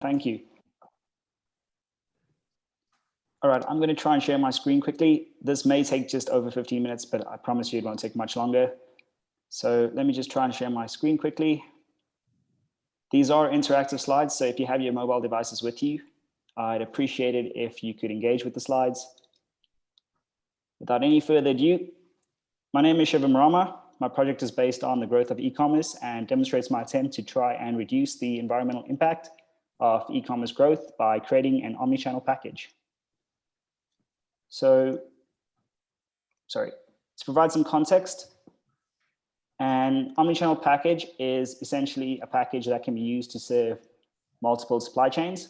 Thank you. All right, I'm going to try and share my screen quickly. This may take just over 15 minutes, but I promise you it won't take much longer. So let me just try and share my screen quickly. These are interactive slides, so if you have your mobile devices with you, I'd appreciate it if you could engage with the slides. Without any further ado, my name is Shivam Rama. My project is based on the growth of e-commerce and demonstrates my attempt to try and reduce the environmental impact of e-commerce growth by creating an omnichannel package. So, to provide some context, an omnichannel package is essentially a package that can be used to serve multiple supply chains.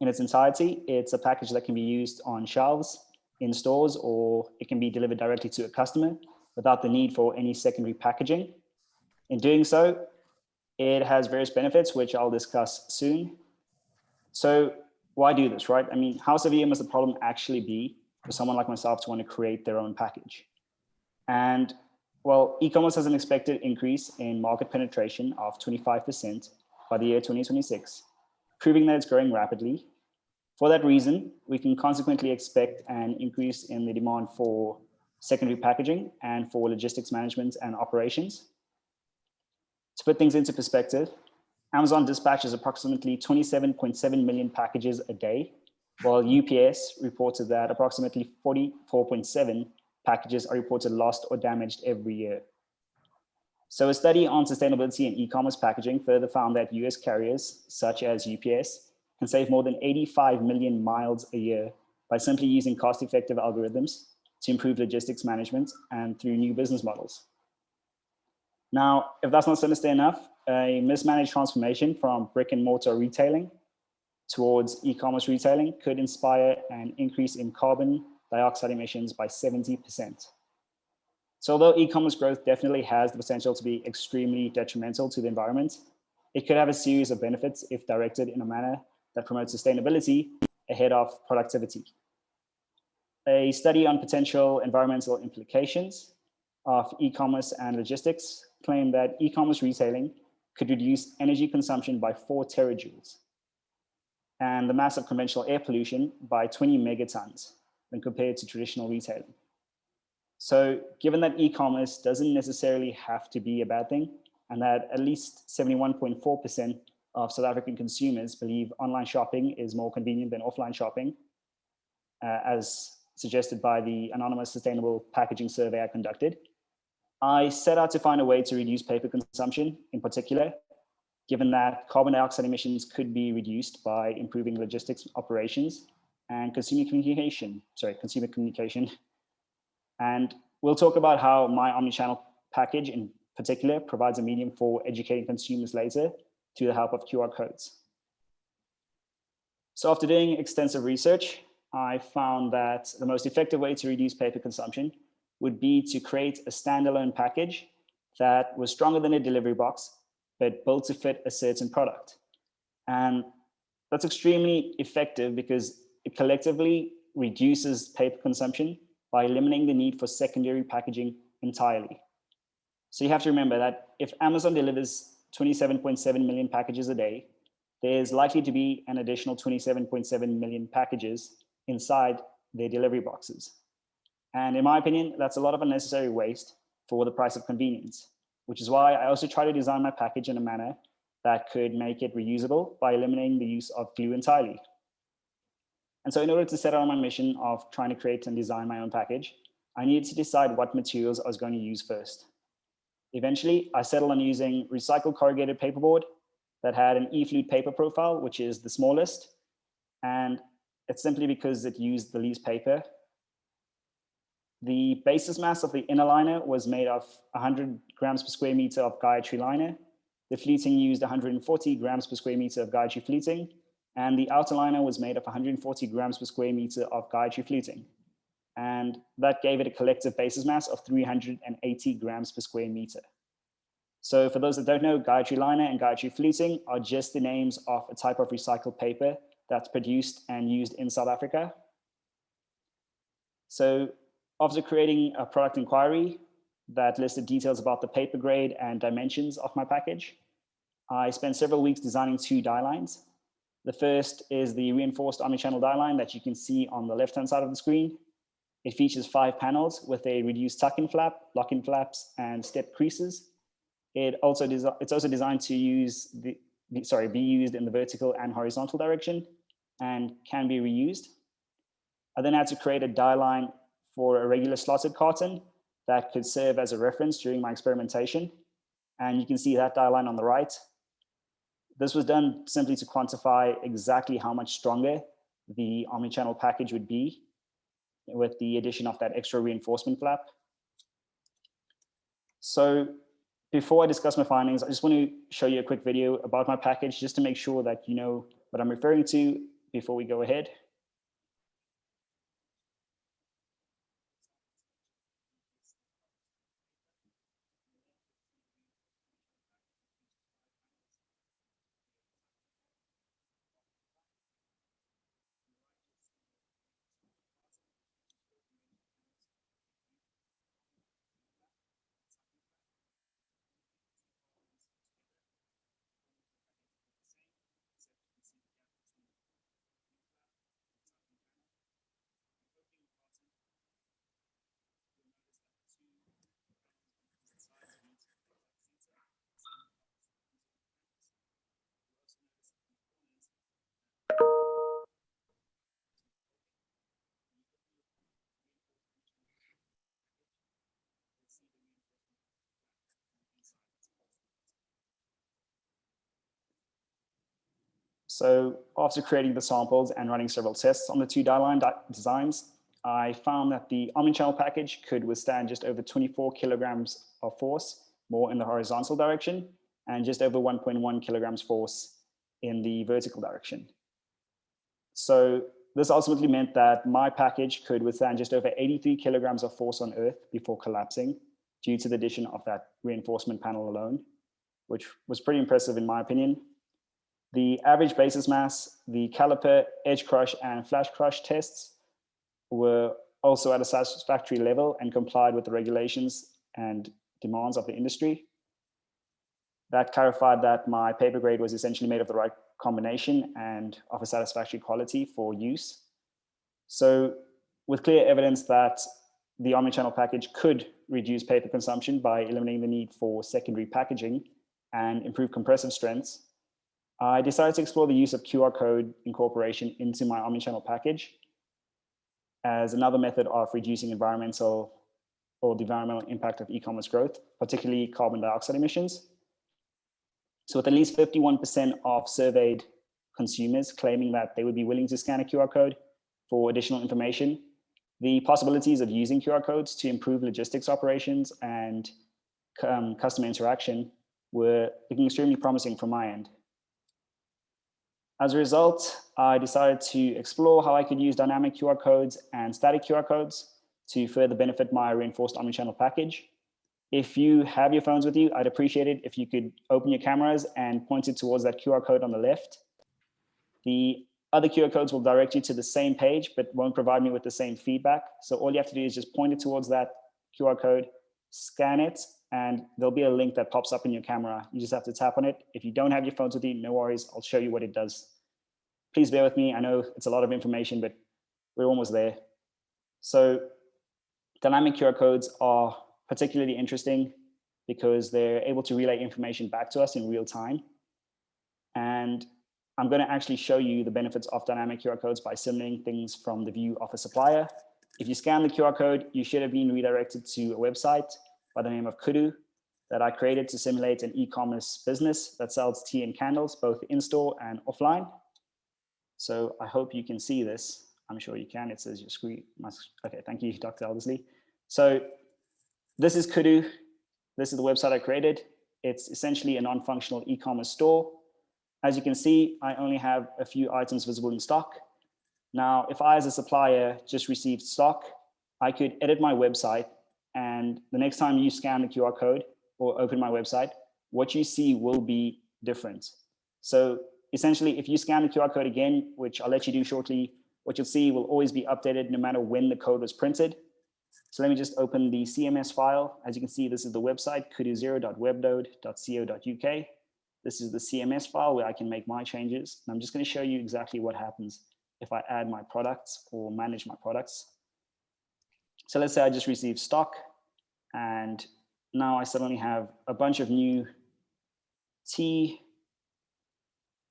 In its entirety, it's a package that can be used on shelves, in stores, or it can be delivered directly to a customer without the need for any secondary packaging. In doing so, it has various benefits, which I'll discuss soon. So why do this, right? I mean, how severe must the problem actually be for someone like myself to want to create their own package? And well, e-commerce has an expected increase in market penetration of 25% by the year 2026, proving that it's growing rapidly. For that reason, we can consequently expect an increase in the demand for secondary packaging and for logistics management and operations. To put things into perspective, Amazon dispatches approximately 27.7 million packages a day, while UPS reported that approximately 44.7 packages are reported lost or damaged every year. So a study on sustainability in e-commerce packaging further found that US carriers, such as UPS, can save more than 85 million miles a year by simply using cost-effective algorithms to improve logistics management and through new business models. Now, if that's not sinister enough, a mismanaged transformation from brick and mortar retailing towards e-commerce retailing could inspire an increase in carbon dioxide emissions by 70%. So although e-commerce growth definitely has the potential to be extremely detrimental to the environment, it could have a series of benefits if directed in a manner that promotes sustainability ahead of productivity. A study on potential environmental implications of e-commerce and logistics claimed that e-commerce retailing could reduce energy consumption by 4 terajoules and the mass of conventional air pollution by 20 megatons when compared to traditional retailing. So given that e-commerce doesn't necessarily have to be a bad thing, and that at least 71.4% of South African consumers believe online shopping is more convenient than offline shopping, as suggested by the anonymous sustainable packaging survey I conducted, I set out to find a way to reduce paper consumption in particular, given that carbon dioxide emissions could be reduced by improving logistics operations and consumer communication. And we'll talk about how my omnichannel package in particular provides a medium for educating consumers later through the help of QR codes. So after doing extensive research, I found that the most effective way to reduce paper consumption would be to create a standalone package that was stronger than a delivery box, but built to fit a certain product. And that's extremely effective because it collectively reduces paper consumption by eliminating the need for secondary packaging entirely. So you have to remember that if Amazon delivers 27.7 million packages a day, there's likely to be an additional 27.7 million packages inside their delivery boxes. And in my opinion, that's a lot of unnecessary waste for the price of convenience, which is why I also try to design my package in a manner that could make it reusable by eliminating the use of glue entirely. And so in order to set out on my mission of trying to create and design my own package, I needed to decide what materials I was going to use first. Eventually, I settled on using recycled corrugated paperboard that had an e-flute paper profile, which is the smallest. And it's simply because it used the least paper. The basis mass of the inner liner was made of 100 grams per square meter of Gayatri liner. The fluting used 140 grams per square meter of Gayatri fluting. And the outer liner was made of 140 grams per square meter of Gayatri fluting. And that gave it a collective basis mass of 380 grams per square meter. So for those that don't know, Gayatri liner and Gayatri fluting are just the names of a type of recycled paper that's produced and used in South Africa. So after creating a product inquiry that listed details about the paper grade and dimensions of my package, I spent several weeks designing 2 dye lines. The first is the reinforced omnichannel die line that you can see on the left-hand side of the screen. It features 5 panels with a reduced tuck-in flap, lock-in flaps, and step creases. It's also designed to be used in the vertical and horizontal direction and can be reused. I then had to create a die line for a regular slotted carton that could serve as a reference during my experimentation. And you can see that die line on the right. This was done simply to quantify exactly how much stronger the omnichannel package would be with the addition of that extra reinforcement flap. So before I discuss my findings, I just want to show you a quick video about my package just to make sure that you know what I'm referring to before we go ahead. So after creating the samples and running several tests on the 2 die line designs, I found that the omnichannel package could withstand just over 24 kilograms of force, more in the horizontal direction, and just over 1.1 kilograms force in the vertical direction. So this ultimately meant that my package could withstand just over 83 kilograms of force on Earth before collapsing due to the addition of that reinforcement panel alone, which was pretty impressive in my opinion. The average basis mass, the caliper, edge crush, and flash crush tests were also at a satisfactory level and complied with the regulations and demands of the industry. That clarified that my paper grade was essentially made of the right combination and of a satisfactory quality for use. So with clear evidence that the omnichannel package could reduce paper consumption by eliminating the need for secondary packaging and improve compressive strengths, I decided to explore the use of QR code incorporation into my omnichannel package as another method of reducing the environmental impact of e-commerce growth, particularly carbon dioxide emissions. So with at least 51% of surveyed consumers claiming that they would be willing to scan a QR code for additional information, the possibilities of using QR codes to improve logistics operations and customer interaction were looking extremely promising from my end. As a result, I decided to explore how I could use dynamic QR codes and static QR codes to further benefit my reinforced omnichannel package. If you have your phones with you, I'd appreciate it if you could open your cameras and point it towards that QR code on the left. The other QR codes will direct you to the same page, but won't provide me with the same feedback. So all you have to do is just point it towards that QR code, scan it, and there'll be a link that pops up in your camera. You just have to tap on it. If you don't have your phones with you, no worries, I'll show you what it does. Please bear with me. I know it's a lot of information, but we're almost there. So dynamic QR codes are particularly interesting because they're able to relay information back to us in real time. And I'm going to actually show you the benefits of dynamic QR codes by simulating things from the view of a supplier. If you scan the QR code, you should have been redirected to a website by the name of Kudu that I created to simulate an e-commerce business that sells tea and candles, both in-store and offline. So I hope you can see this. I'm sure you can. It says your screen. Okay, thank you, Dr. Eldersley. So this is Kudu. This is the website I created. It's essentially a non-functional e-commerce store. As you can see, I only have a few items visible in stock. Now, if I, as a supplier, just received stock, I could edit my website, and the next time you scan the QR code or open my website, what you see will be different. So essentially, if you scan the QR code again, which I'll let you do shortly, what you'll see will always be updated no matter when the code was printed. So let me just open the CMS file. As you can see, this is the website, kudu0.webnode.co.uk. This is the CMS file where I can make my changes. And I'm just going to show you exactly what happens if I add my products or manage my products. So let's say I just received stock, and now I suddenly have a bunch of new tea.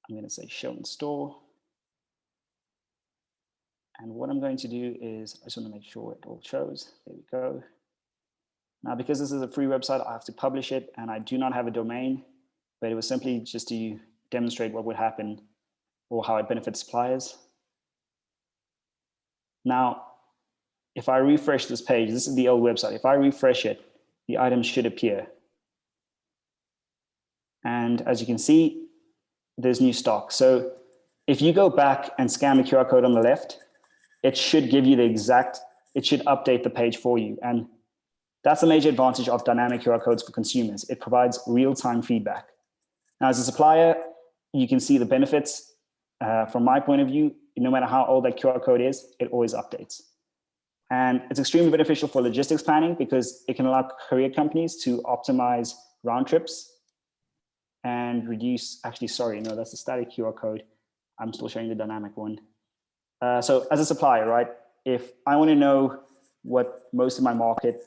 I'm going to say show in store. And what I'm going to do is I just want to make sure it all shows. There we go. Now, because this is a free website, I have to publish it, and I do not have a domain, but it was simply just to demonstrate what would happen or how it benefits suppliers. Now, if I refresh this page, this is the old website. If I refresh it, the items should appear. And as you can see, there's new stock. So if you go back and scan the QR code on the left, it should give you the exact, it should update the page for you. And that's a major advantage of dynamic QR codes for consumers. It provides real-time feedback. Now, as a supplier, you can see the benefits. From my point of view, no matter how old that QR code is, it always updates. And it's extremely beneficial for logistics planning because it can allow courier companies to optimize round trips and reduce, actually, sorry, no, that's the static QR code. I'm still showing the dynamic one. So as a supplier, right, if I want to know what most of my market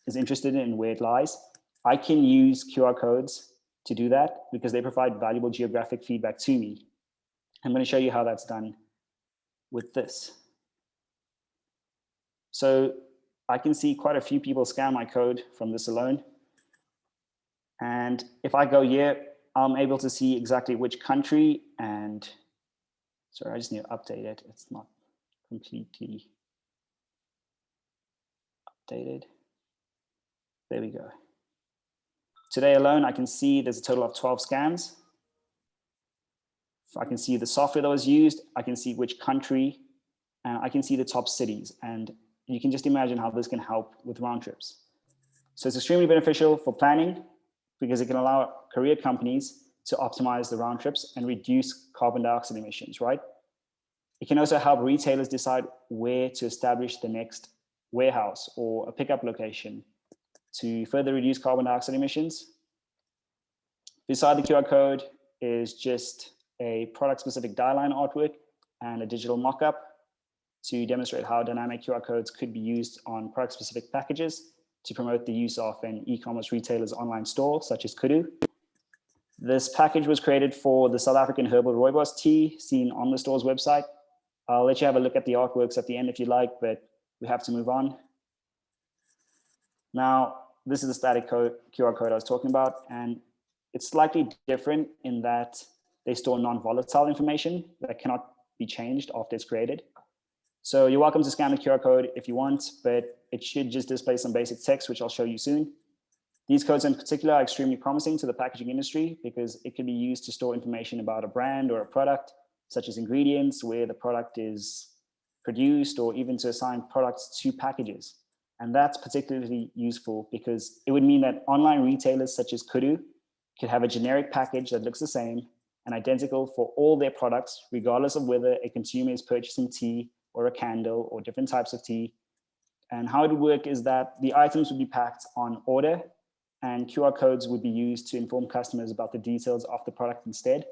is interested in and where it lies, I can use QR codes to do that because they provide valuable geographic feedback to me. I'm going to show you how that's done with this. So I can see quite a few people scan my code from this alone. And if I go here, I'm able to see exactly which country and, sorry, I just need to update it. It's not completely updated. There we go. Today alone, I can see there's a total of 12 scans. I can see the software that was used. I can see which country, and I can see the top cities. And you can just imagine how this can help with round trips. So it's extremely beneficial for planning because it can allow courier companies to optimize the round trips and reduce carbon dioxide emissions, right? It can also help retailers decide where to establish the next warehouse or a pickup location to further reduce carbon dioxide emissions. Beside the QR code is just a product-specific die line artwork and a digital mock-up to demonstrate how dynamic QR codes could be used on product-specific packages to promote the use of an e-commerce retailer's online store, such as Kudu. This package was created for the South African herbal rooibos tea seen on the store's website. I'll let you have a look at the artworks at the end if you like, but we have to move on. Now, this is the static QR code I was talking about, and it's slightly different in that they store non-volatile information that cannot be changed after it's created. So you're welcome to scan the QR code if you want, but it should just display some basic text, which I'll show you soon. These codes in particular are extremely promising to the packaging industry because it can be used to store information about a brand or a product, such as ingredients, where the product is produced, or even to assign products to packages. And that's particularly useful because it would mean that online retailers such as Kudu could have a generic package that looks the same and identical for all their products, regardless of whether a consumer is purchasing tea or a candle or different types of tea. And how it would work is that the items would be packed on order and QR codes would be used to inform customers about the details of the product instead,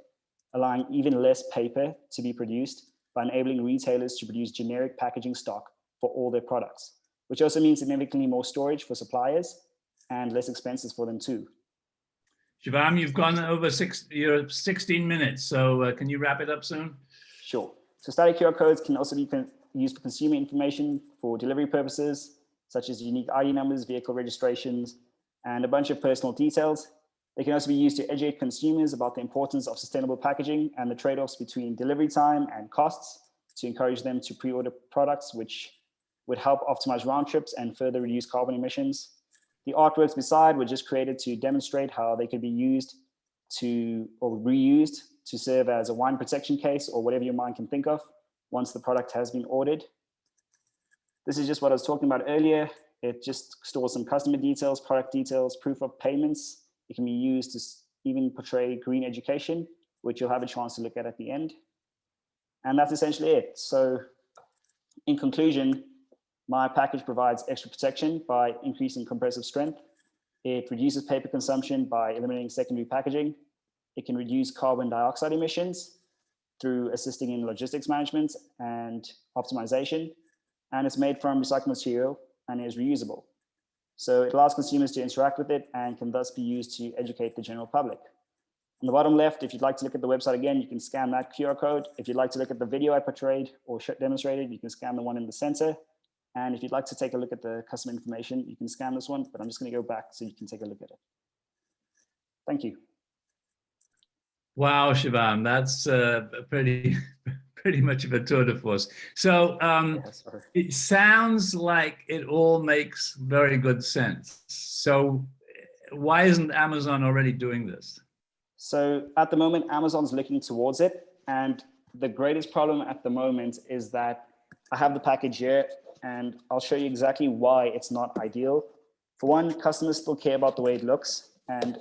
allowing even less paper to be produced by enabling retailers to produce generic packaging stock for all their products, which also means significantly more storage for suppliers and less expenses for them too. Shivam, you've gone over 16 minutes, so can you wrap it up soon? Sure. So static QR codes can also be used for consumer information for delivery purposes, such as unique ID numbers, vehicle registrations, and a bunch of personal details. They can also be used to educate consumers about the importance of sustainable packaging and the trade-offs between delivery time and costs to encourage them to pre-order products, which would help optimize round trips and further reduce carbon emissions. The artworks beside were just created to demonstrate how they could be used to, or reused to serve as a wine protection case or whatever your mind can think of once the product has been ordered. This is just what I was talking about earlier. It just stores some customer details, product details, proof of payments. It can be used to even portray green education, which you'll have a chance to look at the end. And that's essentially it. So in conclusion, my package provides extra protection by increasing compressive strength. It reduces paper consumption by eliminating secondary packaging. It can reduce carbon dioxide emissions through assisting in logistics management and optimization. And it's made from recycled material and is reusable. So it allows consumers to interact with it and can thus be used to educate the general public. On the bottom left, if you'd like to look at the website again, you can scan that QR code. If you'd like to look at the video I portrayed or demonstrated, you can scan the one in the center. And if you'd like to take a look at the customer information, you can scan this one, but I'm just going to go back so you can take a look at it. Thank you. Wow, Shivam, that's pretty much of a tour de force. So it sounds like it all makes very good sense. So why isn't Amazon already doing this? So at the moment, Amazon's looking towards it. And the greatest problem at the moment is that I have the package here and I'll show you exactly why it's not ideal. For one, customers still care about the way it looks. And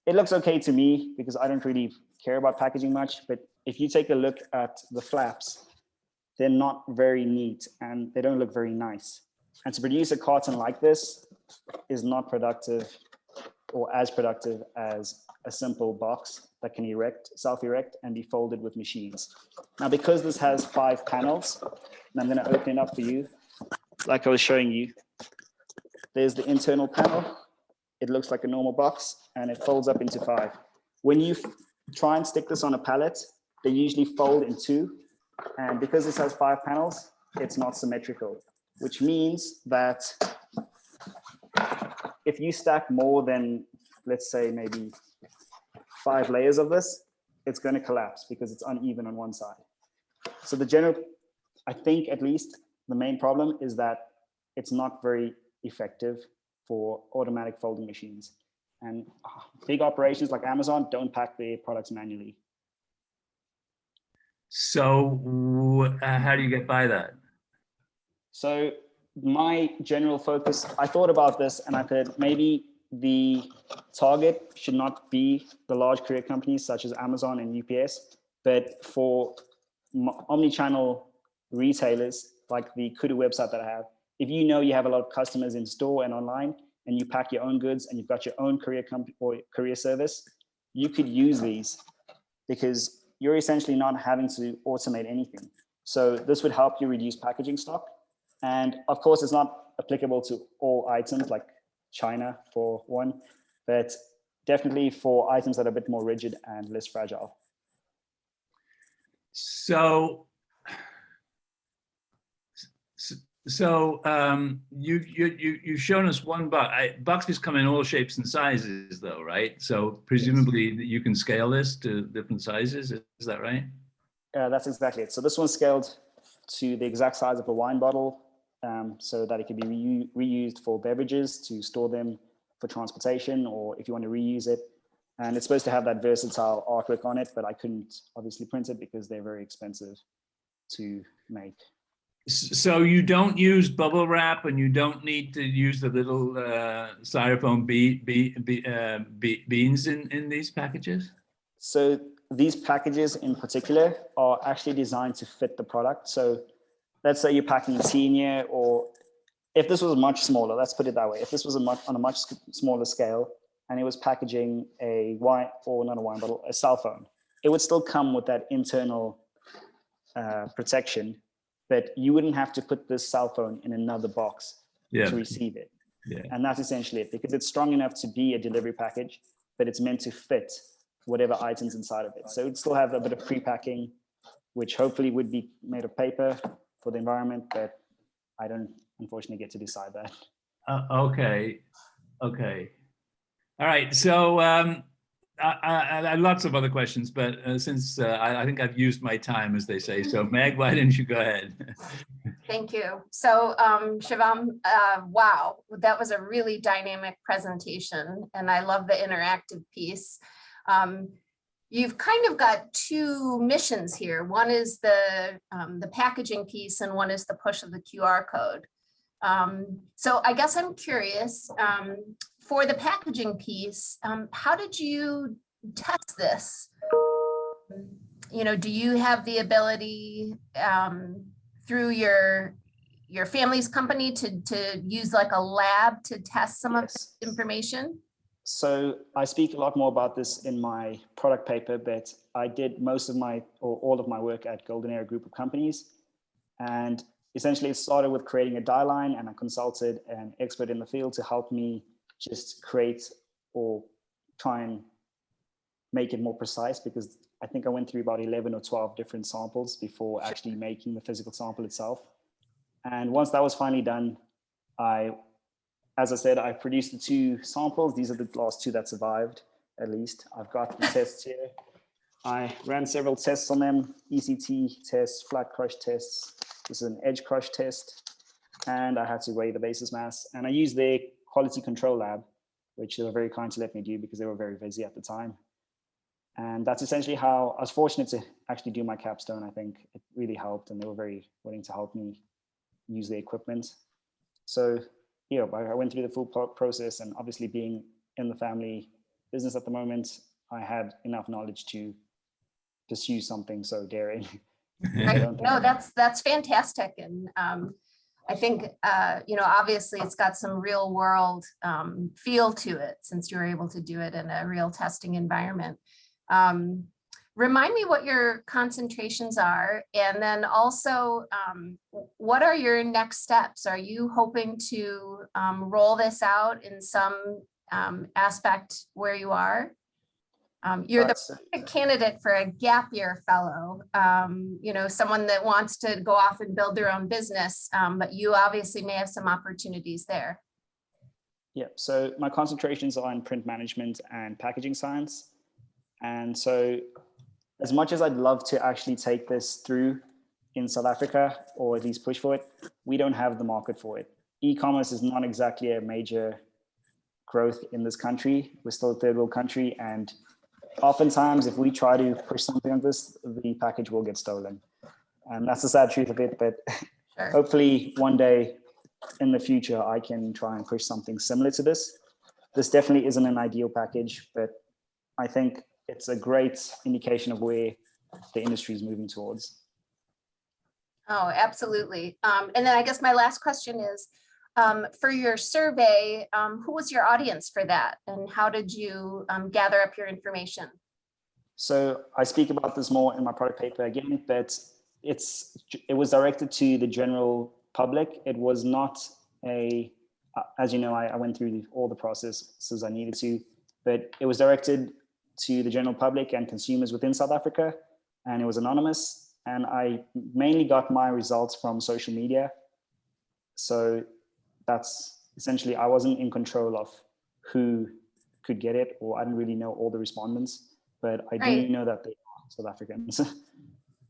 it looks okay to me because I don't really care about packaging much. But if you take a look at the flaps, they're not very neat and they don't look very nice. And to produce a carton like this is not productive or as productive as a simple box that can self-erect and be folded with machines. Now, because this has 5 panels, and I'm going to open it up for you, like I was showing you, there's the internal panel. It looks like a normal box and it folds up into 5. When you try and stick this on a pallet, they usually fold in 2. And because this has 5 panels, it's not symmetrical, which means that if you stack more than, let's say, maybe 5 layers of this, it's going to collapse because it's uneven on one side. So the general, I think at least the main problem is that it's not very effective for automatic folding machines. And big operations like Amazon don't pack their products manually. So how do you get by that? So my general focus, I thought about this and I thought maybe the target should not be the large courier companies such as Amazon and UPS, but for omni-channel retailers like the Kudu website that I have, if you know you have a lot of customers in store and online and you pack your own goods and you've got your own courier company or courier service, you could use these because you're essentially not having to automate anything. So this would help you reduce packaging stock. And of course, it's not applicable to all items like China for one, but definitely for items that are a bit more rigid and less fragile. So you've shown us one box. Boxes come in all shapes and sizes, though, right? So presumably you can scale this to different sizes. Is that right? That's exactly it. So this one's scaled to the exact size of a wine bottle, so that it can be reused for beverages to store them for transportation, or if you want to reuse it. And it's supposed to have that versatile artwork on it, but I couldn't obviously print it because they're very expensive to make. So you don't use bubble wrap, and you don't need to use the little styrofoam beans in these packages? So these packages in particular are actually designed to fit the product. So let's say you're packing a senior, or if this was much smaller, let's put it that way. If this was on a much smaller scale and it was packaging a wine, or not a wine bottle, a cell phone, it would still come with that internal protection, but you wouldn't have to put this cell phone in another box to receive it. Yeah. And that's essentially it, because it's strong enough to be a delivery package, but it's meant to fit whatever items inside of it. So it'd still have a bit of pre-packing, which hopefully would be made of paper for the environment, but I don't unfortunately get to decide that. Okay. All right. So I had lots of other questions, but since I think I've used my time, as they say. So Meg, why didn't you go ahead? Thank you. So Shivam, wow, that was a really dynamic presentation, and I love the interactive piece. You've kind of got 2 missions here. One is the packaging piece, and one is the push of the QR code. So I guess I'm curious, for the packaging piece, how did you test this? You know, do you have the ability through your family's company to use like a lab to test some of this information? So I speak a lot more about this in my product paper, but I did most of my, or all of my work at Golden Era Group of Companies. And essentially it started with creating a die line, and I consulted an expert in the field to help me just create or try and make it more precise, because I think I went through about 11 or 12 different samples before actually making the physical sample itself. And once that was finally done, as I said, I produced the 2 samples. These are the last 2 that survived, at least. I've got the tests here. I ran several tests on them, ECT tests, flat crush tests. This is an edge crush test. And I had to weigh the basis mass. And I used their quality control lab, which they were very kind to let me do because they were very busy at the time. And that's essentially how I was fortunate to actually do my capstone. I think it really helped, and they were very willing to help me use the equipment. So yeah, I went through the full process, and obviously being in the family business at the moment, I had enough knowledge to pursue something so daring. No, that's fantastic. And I think, obviously it's got some real world feel to it, since you were able to do it in a real testing environment. Remind me what your concentrations are, and then also what are your next steps? Are you hoping to roll this out in some aspect where you are? You're the perfect candidate for a gap year fellow, someone that wants to go off and build their own business, but you obviously may have some opportunities there. Yeah, so my concentrations are in print management and packaging science. And so as much as I'd love to actually take this through in South Africa, or at least push for it, we don't have the market for it. E-commerce is not exactly a major growth in this country. We're still a third world country, and oftentimes if we try to push something like this, the package will get stolen. And that's the sad truth of it, but Sure. Hopefully one day in the future, I can try and push something similar to this. This definitely isn't an ideal package, but I think it's a great indication of where the industry is moving towards. Oh, absolutely. And then I guess my last question is, for your survey, who was your audience for that? And how did you gather up your information? So I speak about this more in my product paper again, but it was directed to the general public. It was not as you know, I went through all the processes I needed to, but it was directed to the general public and consumers within South Africa, and it was anonymous. And I mainly got my results from social media. So that's essentially, I wasn't in control of who could get it, or I didn't really know all the respondents, but I do know that they are South Africans.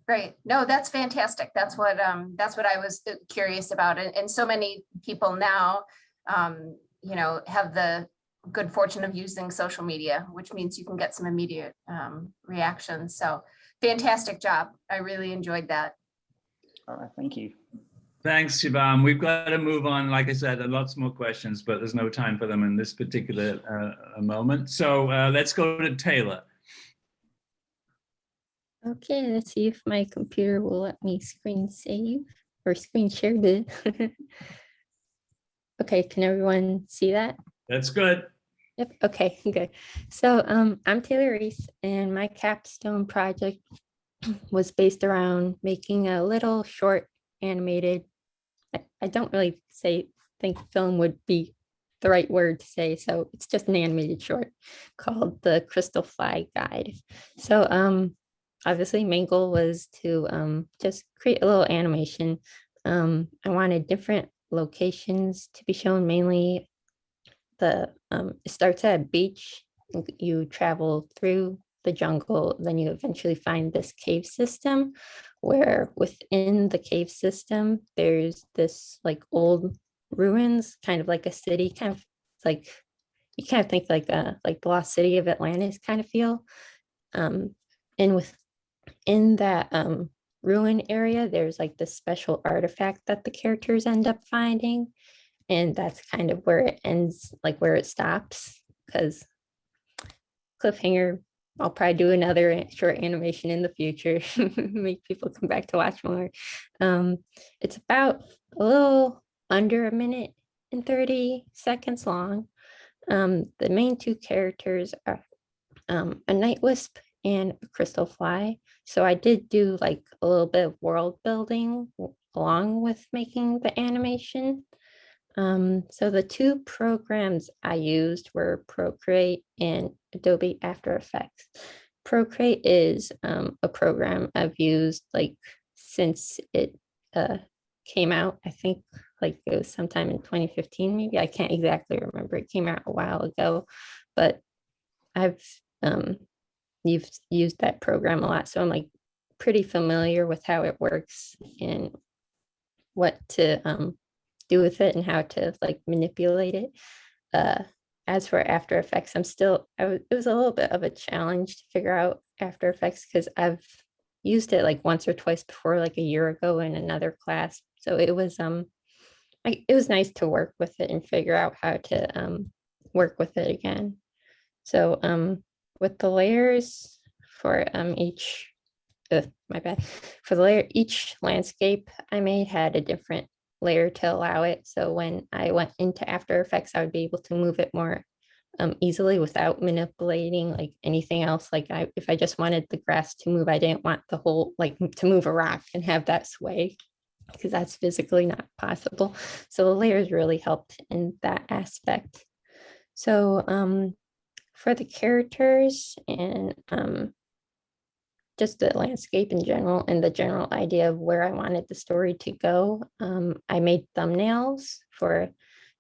Great. No, that's fantastic. That's what I was curious about. And so many people now, have the good fortune of using social media, which means you can get some immediate reactions. So fantastic job. I really enjoyed that. All right. Thank you. Thanks, Shivam. We've got to move on. Like I said, lots more questions, but there's no time for them in this particular moment. So let's go to Taylor. Okay, let's see if my computer will let me screen save or screen share this. Okay, can everyone see that? That's good. Yep, okay, good. So I'm Taylor Reese, and my capstone project was based around making a little short animated, I don't really think film would be the right word to say, so it's just an animated short called the Crtstalfly Guide. So obviously main goal was to just create a little animation. I wanted different locations to be shown, mainly it starts at a beach. You travel through the jungle, then you eventually find this cave system, where within the cave system there's this like old ruins, kind of like a city, kind of like, you kind of think like the lost city of Atlantis kind of feel. And within that ruin area, there's like this special artifact that the characters end up finding, and that's kind of where it ends, like where it stops, because cliffhanger, I'll probably do another short animation in the future, make people come back to watch more. It's about a little under 1 minute and 30 seconds long. The main two characters are a night wisp and a Crtstalfly. So I did do like a little bit of world building along with making the animation. So the two programs I used were Procreate and Adobe After Effects. Procreate is a program I've used like since it came out. I think like it was sometime in 2015, maybe. I can't exactly remember. It came out a while ago, but I've used that program a lot. So I'm like pretty familiar with how it works and what to do with it and how to like manipulate it. As for After Effects, it was a little bit of a challenge to figure out After Effects because I've used it like once or twice before, like a year ago in another class. So it was nice to work with it and figure out how to work with it again. So with the layers for each landscape I made had a different layer to allow it. So when I went into After Effects, I would be able to move it more easily without manipulating like anything else. Like if I just wanted the grass to move, I didn't want the whole like to move a rock and have that sway because that's physically not possible. So the layers really helped in that aspect. So for the characters and just the landscape in general and the general idea of where I wanted the story to go, I made thumbnails for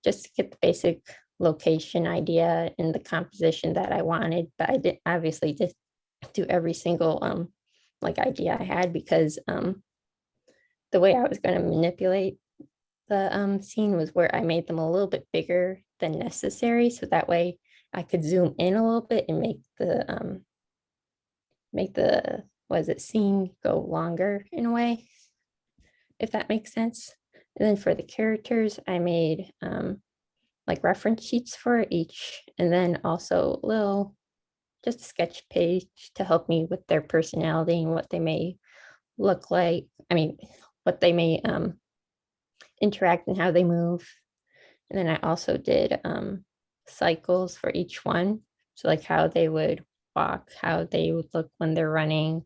just to get the basic location idea and the composition that I wanted, but I did obviously just do every single like idea I had because the way I was going to manipulate the scene was where I made them a little bit bigger than necessary, so that way I could zoom in a little bit and make the scene go longer in a way, if that makes sense. And then for the characters, I made like reference sheets for each, and then also just a sketch page to help me with their personality and what they may look like. I mean, what they may interact and how they move. And then I also did cycles for each one. So like how they would walk, how they would look when they're running,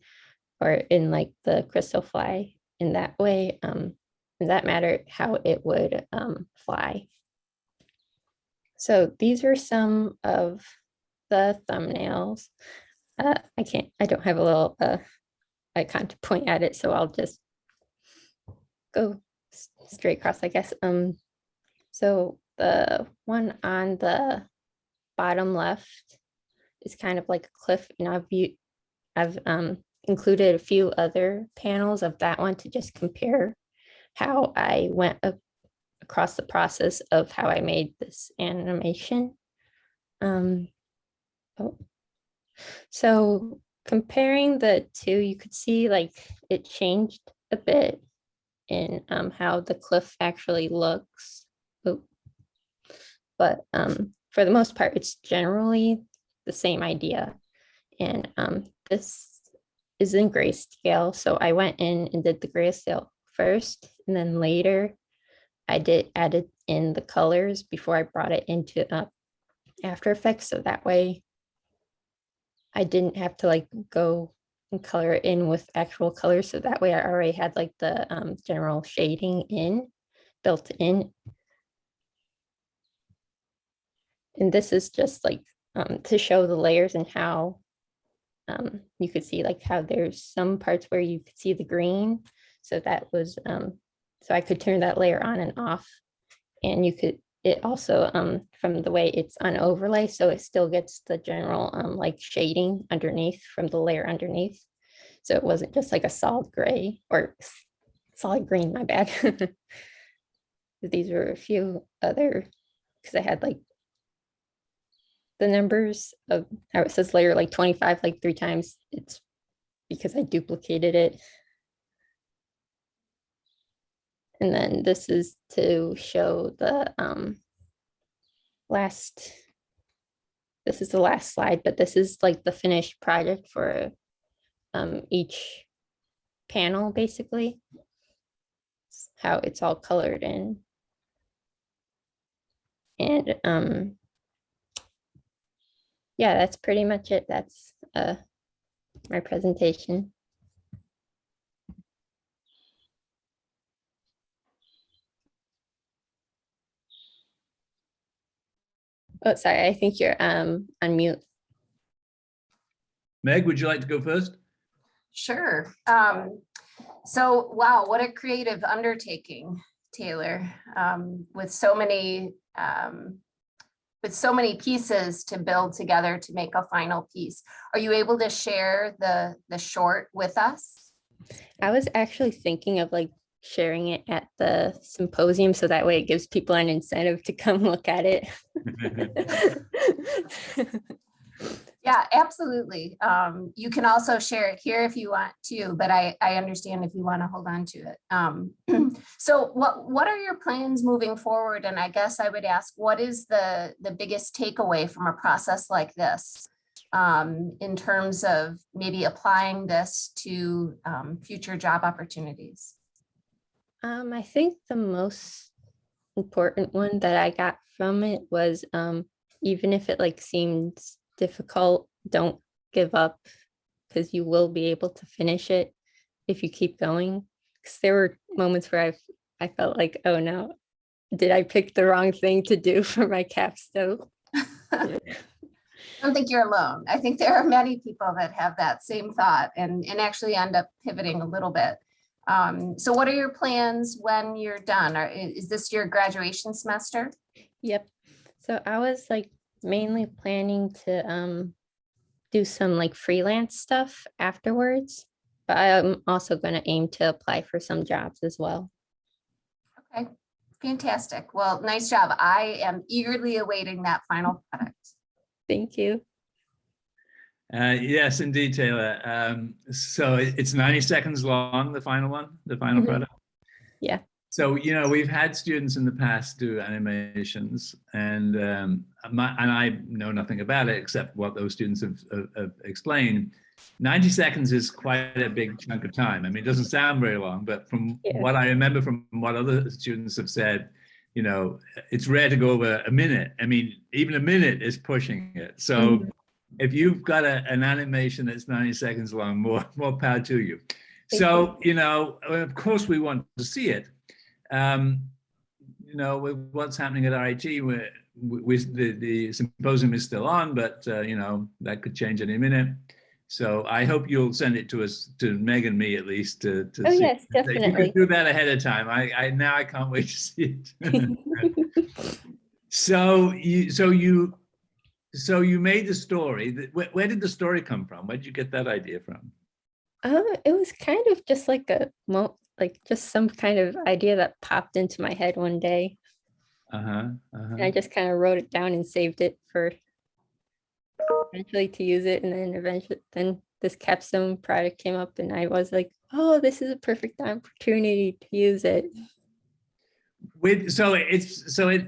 or in like the Crtstalfly in that way, in that matter, how it would fly. So these are some of the thumbnails. I don't have a little icon to point at it, so I'll just go straight across, I guess. So the one on the bottom left is kind of like a cliff, and I've included a few other panels of that one to just compare how I went across the process of how I made this animation. So comparing the two, you could see like it changed a bit in how the cliff actually looks. But for the most part, it's generally the same idea. And this is in grayscale. So I went in and did the grayscale first, and then later I added in the colors before I brought it into After Effects. So that way I didn't have to like go and color it in with actual colors. So that way I already had like the general shading built in. And this is just like to show the layers and how you could see like how there's some parts where you could see the green. So that was, so I could turn that layer on and off. And it also, from the way it's on overlay, so it still gets the general like shading underneath from the layer underneath. So it wasn't just like a solid gray or solid green, my bad. These were a few other, because I had like the numbers of how it says layer like 25 like 3 times. It's because I duplicated it. And then this is to show the this is the last slide, but this is like the finished project for each panel, basically. It's how it's all colored in. And Yeah, that's pretty much it. That's my presentation. Oh, sorry, I think you're on mute. Meg, would you like to go first? Sure. So, wow, what a creative undertaking, Taylor, with so many pieces to build together to make a final piece. Are you able to share the short with us? I was actually thinking of like sharing it at the symposium so that way it gives people an incentive to come look at it. Yeah, absolutely. You can also share it here if you want to, but I understand if you want to hold on to it. So what are your plans moving forward? And I guess I would ask, what is the biggest takeaway from a process like this in terms of maybe applying this to future job opportunities? I think the most important one that I got from it was even if it like seems difficult, don't give up because you will be able to finish it if you keep going. Because there were moments where I felt like, oh no, did I pick the wrong thing to do for my capstone? I don't think you're alone. I think there are many people that have that same thought and actually end up pivoting a little bit. So what are your plans when you're done? Is this your graduation semester? Yep. So I was like mainly planning to do some like freelance stuff afterwards, but I'm also going to aim to apply for some jobs as well. Okay, fantastic. Well, nice job. I am eagerly awaiting that final product. Thank you. Yes, indeed, Taylor. So it's 90 seconds long, the final one, the final product. Yeah. So, you know, we've had students in the past do animations, and I know nothing about it except what those students have explained. 90 seconds is quite a big chunk of time. I mean, it doesn't sound very long, but from what I remember from what other students have said, you know, it's rare to go over a minute. I mean, even a minute is pushing it. So if you've got an animation that's 90 seconds long, more power to you. So, you know, of course we want to see it. You know, with what's happening at RIT, the symposium is still on, but you know, that could change any minute. So I hope you'll send it to us, to Meg and me at least, to oh, see. yes, definitely. You could do that ahead of time. Now I can't wait to see it. So you made the story. Where did the story come from? Where did you get that idea from? It was kind of just like just some kind of idea that popped into my head one day. And I just kind of wrote it down and saved it for eventually to use it. And then this capstone product came up and I was like, oh, this is a perfect opportunity to use it.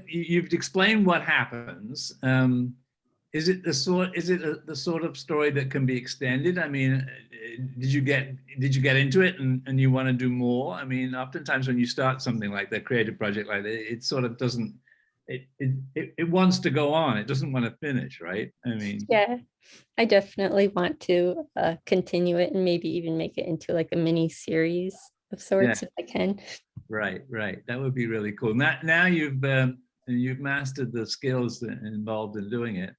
You've explained what happens. Is it the sort of story that can be extended? I mean, did you get into it and you want to do more? I mean, oftentimes when you start something like that, creative project like that, it sort of doesn't. It wants to go on. It doesn't want to finish, right? I mean, yeah, I definitely want to continue it and maybe even make it into like a mini series of sorts if I can. Right. That would be really cool. Now you've mastered the skills involved in doing it.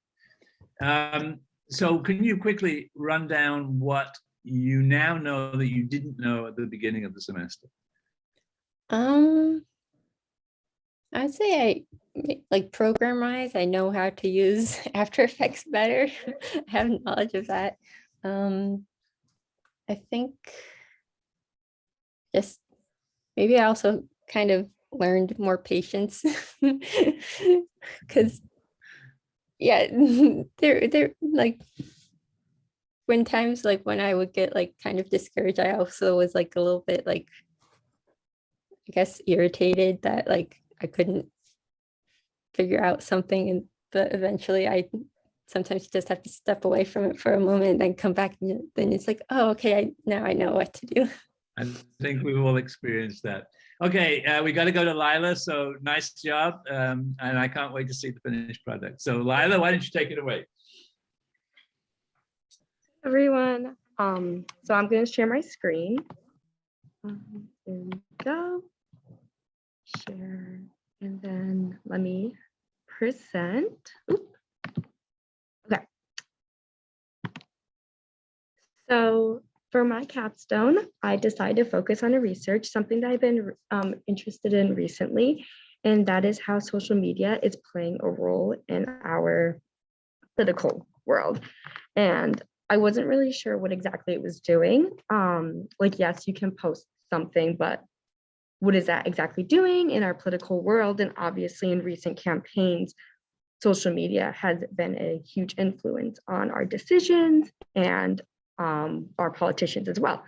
So can you quickly run down what you now know that you didn't know at the beginning of the semester? I'd say like program-wise, I know how to use After Effects better. I have knowledge of that. I think just maybe I also kind of learned more patience because yeah, they're like when times like when I would get like kind of discouraged, I also was like a little bit like I guess irritated that like I couldn't figure out something, but eventually I sometimes just have to step away from it for a moment and then come back and then it's like, oh, okay, now I know what to do. I think we've all experienced that. Okay, we got to go to Lila. So nice job, and I can't wait to see the finished product. So Lila, why don't you take it away? Everyone. So I'm going to share my screen. There we go. Share, and then let me present. Oop. Okay. So for my capstone, I decided to focus on a research, something that I've been interested in recently, and that is how social media is playing a role in our political world. And I wasn't really sure what exactly it was doing. Like, yes, you can post something, but what is that exactly doing in our political world? And obviously in recent campaigns, social media has been a huge influence on our decisions and our politicians as well.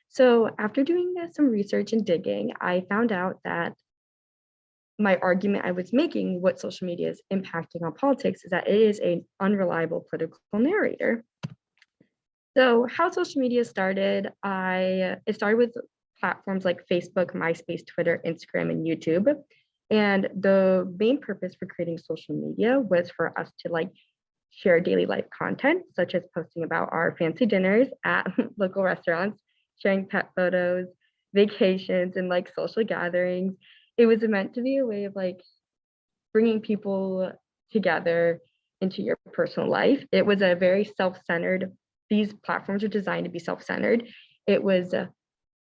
So after doing some research and digging, I found out that my argument I was making, what social media is impacting on politics, is that it is an unreliable political narrator. So how social media started, it started with platforms like Facebook, MySpace, Twitter, Instagram, and YouTube. And the main purpose for creating social media was for us to like share daily life content, such as posting about our fancy dinners at local restaurants, sharing pet photos, vacations, and like social gatherings. It was meant to be a way of like bringing people together into your personal life. It was a very self-centered, these platforms are designed to be self-centered. It was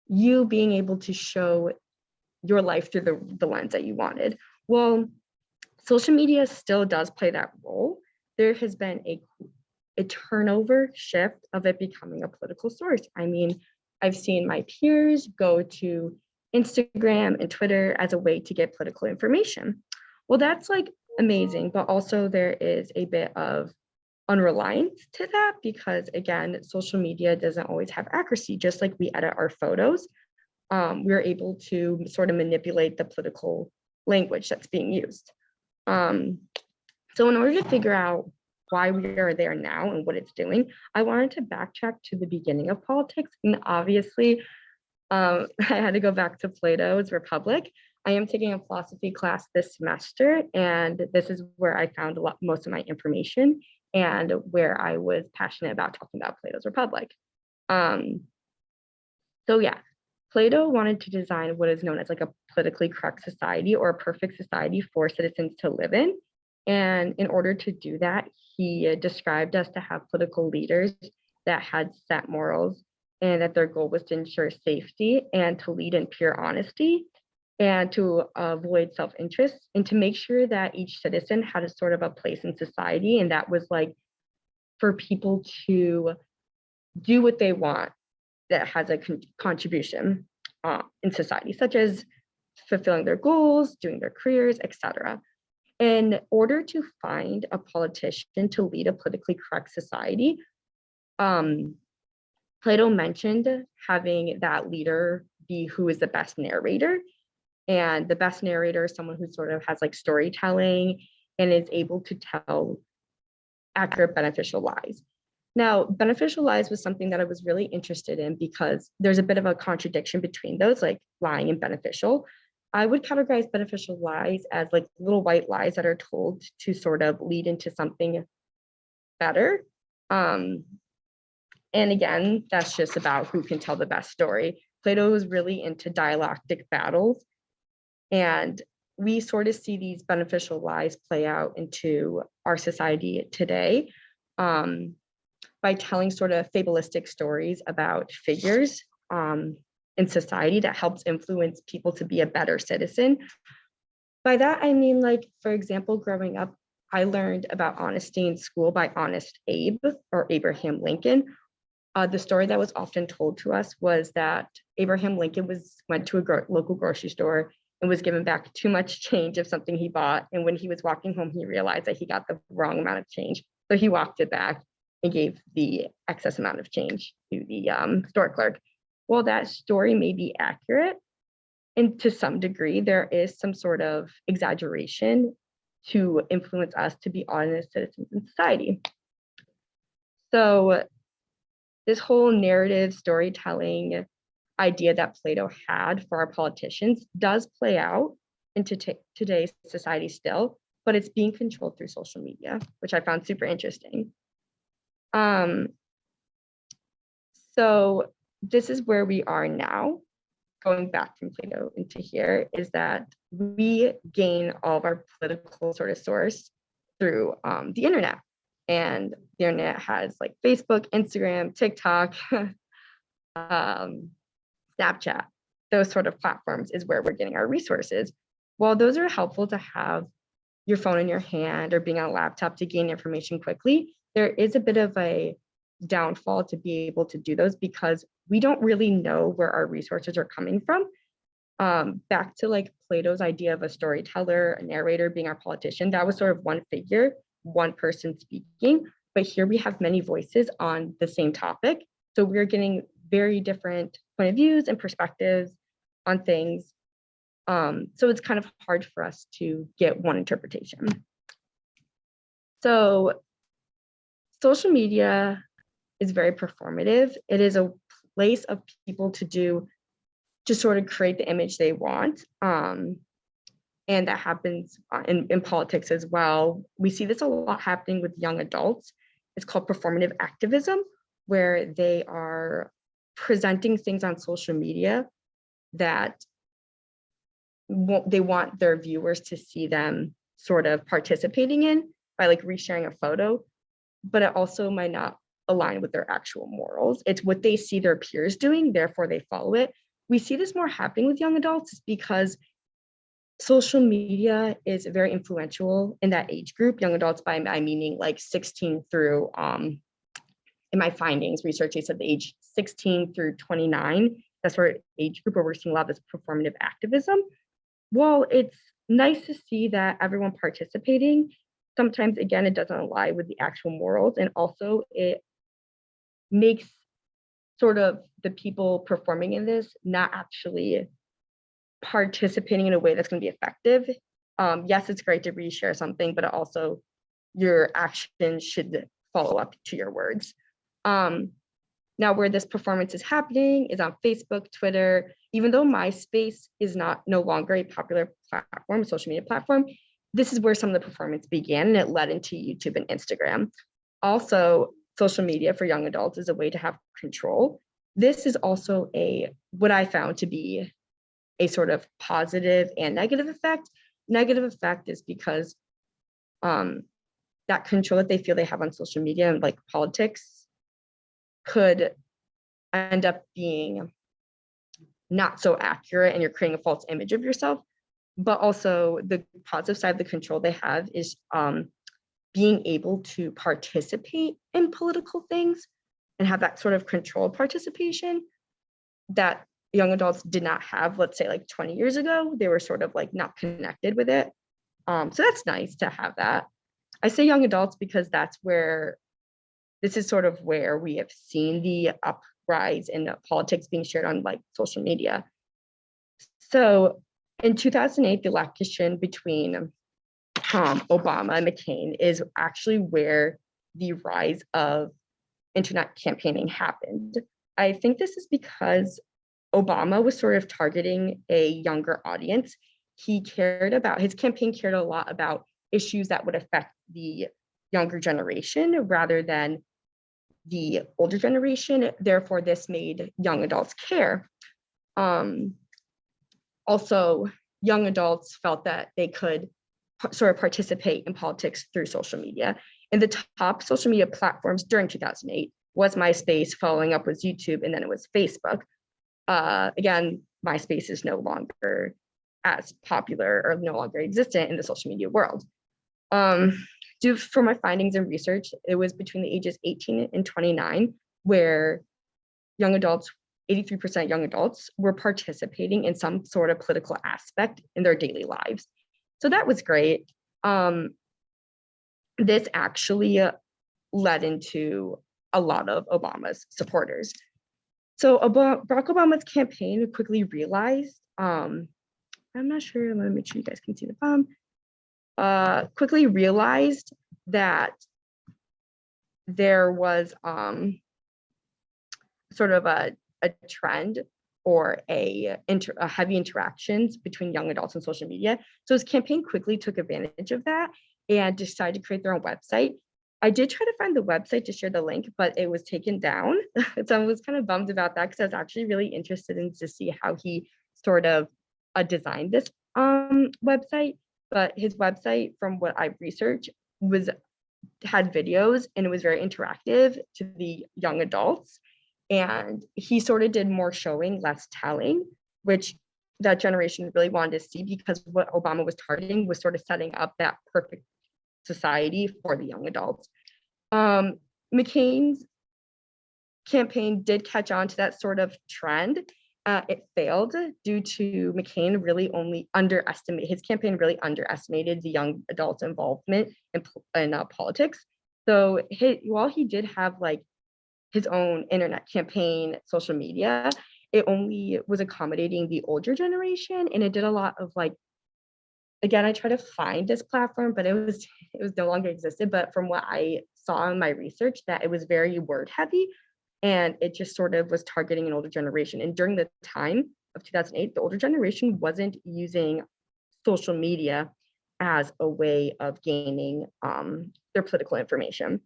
you being able to show your life through the lens that you wanted. Well, social media still does play that role. There has been a turnover shift of it becoming a political source. I mean, I've seen my peers go to Instagram and Twitter as a way to get political information. Well, that's like amazing, but also there is a bit of unreliance to that because again, social media doesn't always have accuracy, just like we edit our photos. We're able to sort of manipulate the political language that's being used. So in order to figure out why we are there now and what it's doing, I wanted to backtrack to the beginning of politics. And obviously, I had to go back to Plato's Republic. I am taking a philosophy class this semester, and this is where I found most of my information and where I was passionate about talking about Plato's Republic. So yeah, Plato wanted to design what is known as like a politically correct society or a perfect society for citizens to live in. And in order to do that, he described us to have political leaders that had set morals and that their goal was to ensure safety and to lead in pure honesty and to avoid self-interest and to make sure that each citizen had a sort of a place in society. And that was like for people to do what they want that has a contribution in society, such as fulfilling their goals, doing their careers, etc. In order to find a politician to lead a politically correct society, Plato mentioned having that leader be who is the best narrator. And the best narrator is someone who sort of has like storytelling and is able to tell accurate, beneficial lies. Now, beneficial lies was something that I was really interested in because there's a bit of a contradiction between those, like lying and beneficial. I would categorize beneficial lies as like little white lies that are told to sort of lead into something better. And again, that's just about who can tell the best story. Plato was really into dialectic battles. And we sort of see these beneficial lies play out into our society today by telling sort of fabulistic stories about figures in society that helps influence people to be a better citizen. By that, I mean, like, for example, growing up, I learned about honesty in school by Honest Abe or Abraham Lincoln. The story that was often told to us was that Abraham Lincoln went to a local grocery store and was given back too much change of something he bought. And when he was walking home, he realized that he got the wrong amount of change. So he walked it back and gave the excess amount of change to the store clerk. While that story may be accurate, and to some degree, there is some sort of exaggeration to influence us to be honest citizens in society. So this whole narrative storytelling idea that Plato had for our politicians does play out into today's society still, but it's being controlled through social media, which I found super interesting. So this is where we are now, going back from Plato into here, is that we gain all of our political sort of source through the internet. And the internet has like Facebook, Instagram, TikTok, Snapchat, those sort of platforms is where we're getting our resources. While those are helpful to have your phone in your hand or being on a laptop to gain information quickly, there is a bit of a downfall to be able to do those because we don't really know where our resources are coming from. Back to like Plato's idea of a storyteller, a narrator being our politician, that was sort of one figure, one person speaking, but here we have many voices on the same topic. So we're getting very different point of views and perspectives on things. So it's kind of hard for us to get one interpretation. So social media is very performative. It is a place of people to sort of create the image they want. And that happens in politics as well. We see this a lot happening with young adults. It's called performative activism, where they are presenting things on social media that they want their viewers to see them sort of participating in by like resharing a photo, but it also might not align with their actual morals. It's what they see their peers doing, therefore they follow it. We see this more happening with young adults because social media is very influential in that age group. Young adults by meaning like 16 through, in my findings, research, they said the age 16 through 29, that's where age group where we're seeing a lot of this performative activism. Well, it's nice to see that everyone participating. Sometimes, again, it doesn't align with the actual morals, and also it makes sort of the people performing in this not actually participating in a way that's going to be effective. Yes, it's great to reshare something, but also your actions should follow up to your words. Now, where this performance is happening is on Facebook, Twitter. Even though MySpace is no longer a popular platform, social media platform, this is where some of the performance began, and it led into YouTube and Instagram. Also, social media for young adults is a way to have control. This is also what I found to be a sort of positive and negative effect. Negative effect is because that control that they feel they have on social media and like politics could end up being not so accurate, and you're creating a false image of yourself. But also the positive side of the control they have is being able to participate in political things and have that sort of controlled participation that young adults did not have, let's say like 20 years ago. They were sort of like not connected with it. So that's nice to have that. I say young adults because this is sort of where we have seen the uprise in politics being shared on like social media. So in 2008, the election between Obama and McCain is actually where the rise of internet campaigning happened. I think this is because Obama was sort of targeting a younger audience. His campaign cared a lot about issues that would affect the younger generation rather than the older generation. Therefore, this made young adults care. Also, young adults felt that they could sort of participate in politics through social media. And the top social media platforms during 2008 was MySpace, following up with YouTube, and then it was Facebook. Again, MySpace is no longer as popular or no longer existent in the social media world. Due for my findings and research, it was between the ages 18 and 29 where young adults, 83% young adults, were participating in some sort of political aspect in their daily lives. So that was great. This actually led into a lot of Obama's supporters. So Barack Obama's campaign quickly realized, I'm not sure, let me make sure you guys can see the bomb, quickly realized that there was sort of a trend or a heavy interactions between young adults and social media. So his campaign quickly took advantage of that and decided to create their own website. I did try to find the website to share the link, but it was taken down. So I was kind of bummed about that because I was actually really interested in to see how he sort of designed this website. But his website, from what I researched, had videos and it was very interactive to the young adults. And he sort of did more showing, less telling, which that generation really wanted to see, because what Obama was targeting was sort of setting up that perfect society for the young adults. McCain's campaign did catch on to that sort of trend. It failed due to McCain really his campaign really underestimated the young adults' involvement in politics. So while he did have like his own internet campaign, social media, it only was accommodating the older generation, and it did a lot of like, again, I tried to find this platform, but it was no longer existed. But from what I saw in my research, that it was very word heavy, and it just sort of was targeting an older generation. And during the time of 2008, the older generation wasn't using social media as a way of gaining their political information.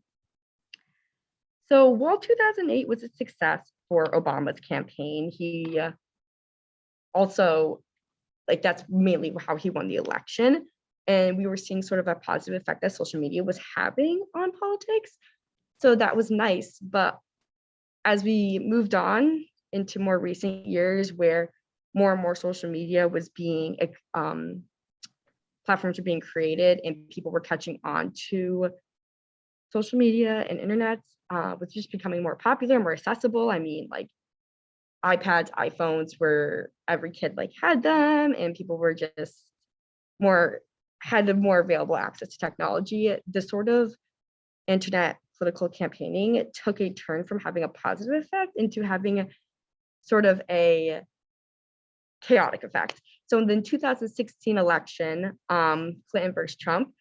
So while 2008 was a success for Obama's campaign, he also, like, that's mainly how he won the election. And we were seeing sort of a positive effect that social media was having on politics. So that was nice. But as we moved on into more recent years, where more and more social media was being, platforms were being created and people were catching on to social media and internet, was just becoming more popular, more accessible. I mean, like iPads, iPhones, where every kid like had them, and people were just had the more available access to technology. The sort of internet political campaigning, it took a turn from having a positive effect into having a sort of a chaotic effect. So in the 2016 election, Clinton versus Trump,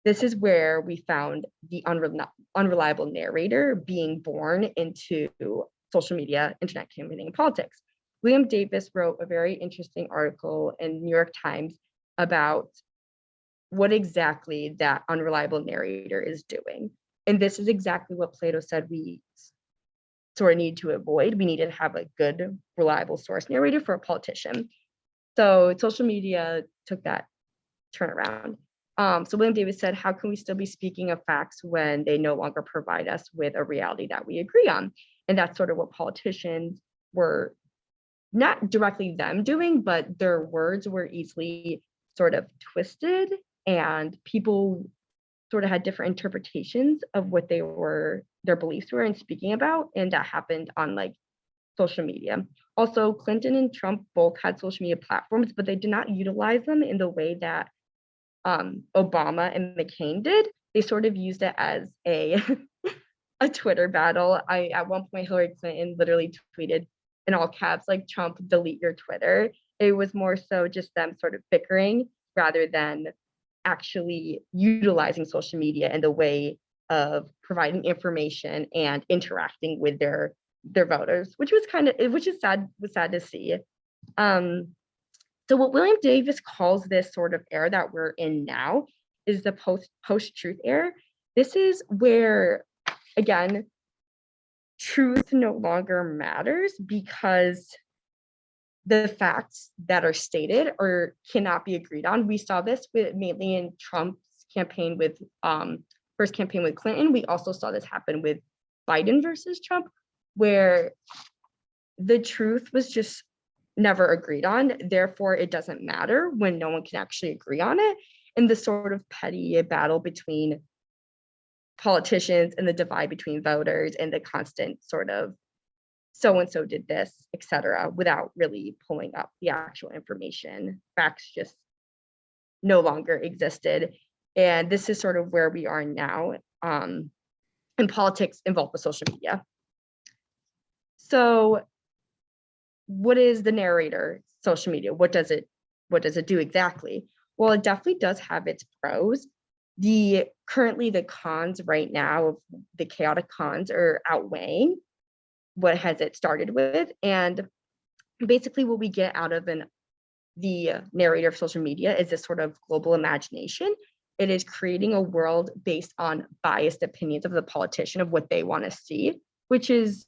this is where we found the unreliable narrator being born into social media, internet campaigning, and politics. William Davis wrote a very interesting article in New York Times about what exactly that unreliable narrator is doing. And this is exactly what Plato said we sort of need to avoid. We need to have a good, reliable source narrator for a politician. So social media took that turnaround. So William Davis said, how can we still be speaking of facts when they no longer provide us with a reality that we agree on? And that's sort of what politicians were, not directly them doing, but their words were easily sort of twisted, and people sort of had different interpretations of what their beliefs were and speaking about. And that happened on like social media. Also, Clinton and Trump both had social media platforms, but they did not utilize them in the way that Obama and McCain did. They sort of used it as a Twitter battle. At one point, Hillary Clinton literally tweeted in all caps, like, Trump, delete your Twitter. It was more so just them sort of bickering rather than actually utilizing social media in the way of providing information and interacting with their voters, which is sad to see. So what William Davis calls this sort of era that we're in now is the post-truth era. This is where, again, truth no longer matters because the facts that are stated or cannot be agreed on. We saw this mainly in Trump's campaign with first campaign with Clinton. We also saw this happen with Biden versus Trump, where the truth was just never agreed on. Therefore, it doesn't matter when no one can actually agree on it. And the sort of petty battle between politicians and the divide between voters and the constant sort of so-and-so did this, etc., without really pulling up the actual information. Facts just no longer existed. And this is sort of where we are now. And politics involved with social media. So what is the narrator, social media? What does it do exactly? Well, it definitely does have its pros. Currently the cons right now, the chaotic cons, are outweighing what has it started with. And basically what we get out of the narrator of social media is this sort of global imagination it is creating a world based on biased opinions of the politician of what they want to see, which is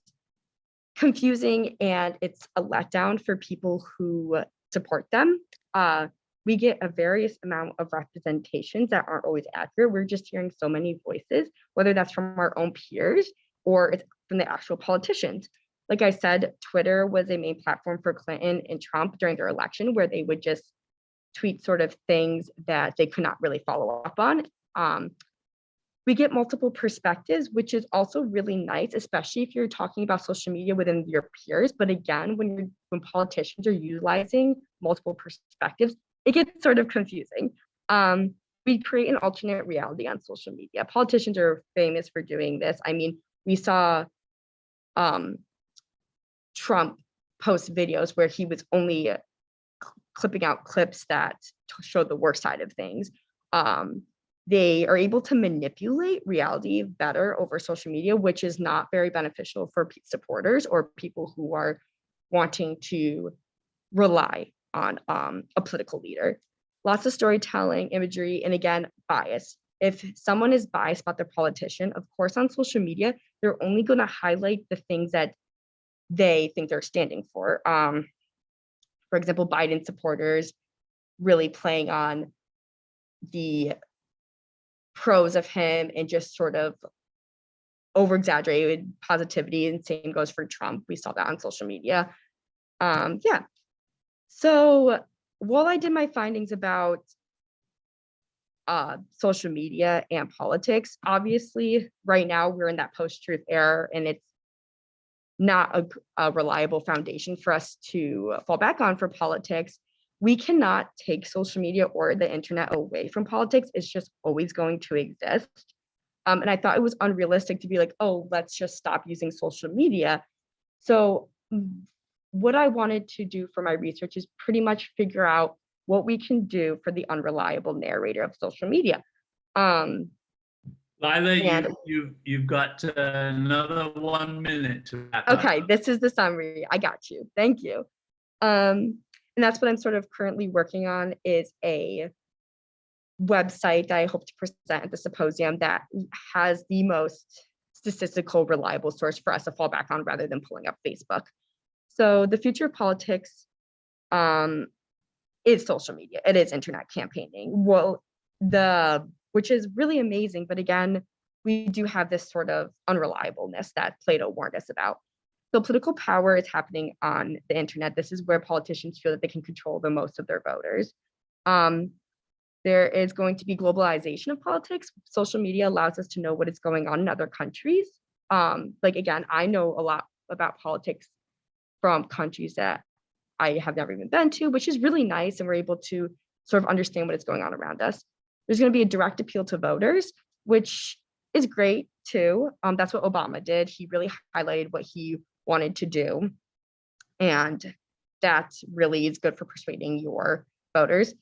confusing, and it's a letdown for people who support them. We get a various amount of representations that aren't always accurate. We're just hearing so many voices, whether that's from our own peers or it's from the actual politicians. Like I said, Twitter was a main platform for Clinton and Trump during their election, where they would just tweet sort of things that they could not really follow up on. We get multiple perspectives, which is also really nice, especially if you're talking about social media within your peers. But again, when politicians are utilizing multiple perspectives, it gets sort of confusing. We create an alternate reality on social media. Politicians are famous for doing this. I mean, we saw Trump post videos where he was only clipping out clips that showed the worst side of things. They are able to manipulate reality better over social media, which is not very beneficial for supporters or people who are wanting to rely on a political leader. Lots of storytelling, imagery, and again, bias. If someone is biased about their politician, of course, on social media, they're only going to highlight the things that they think they're standing for. For example, Biden supporters really playing on the pros of him and just sort of over-exaggerated positivity, and same goes for Trump. We saw that on social media. Yeah. So while I did my findings about social media and politics, obviously right now we're in that post-truth era, and it's not a reliable foundation for us to fall back on for politics. We cannot take social media or the internet away from politics. It's just always going to exist. And I thought it was unrealistic to be like, oh, let's just stop using social media. So what I wanted to do for my research is pretty much figure out what we can do for the unreliable narrator of social media. Lila, you've got another 1 minute to wrap up. Okay, this is the summary. I got you. Thank you. And that's what I'm sort of currently working on, is a website that I hope to present at the symposium that has the most statistical reliable source for us to fall back on rather than pulling up Facebook. So the future of politics is social media. It is internet campaigning. Well, which is really amazing. But again, we do have this sort of unreliableness that Plato warned us about. So political power is happening on the internet. This is where politicians feel that they can control the most of their voters. There is going to be globalization of politics. Social media allows us to know what is going on in other countries. Like, again, I know a lot about politics from countries that I have never even been to, which is really nice. And we're able to sort of understand what is going on around us. There's going to be a direct appeal to voters, which is great too. That's what Obama did. He really highlighted what he wanted to do. And that really is good for persuading your voters.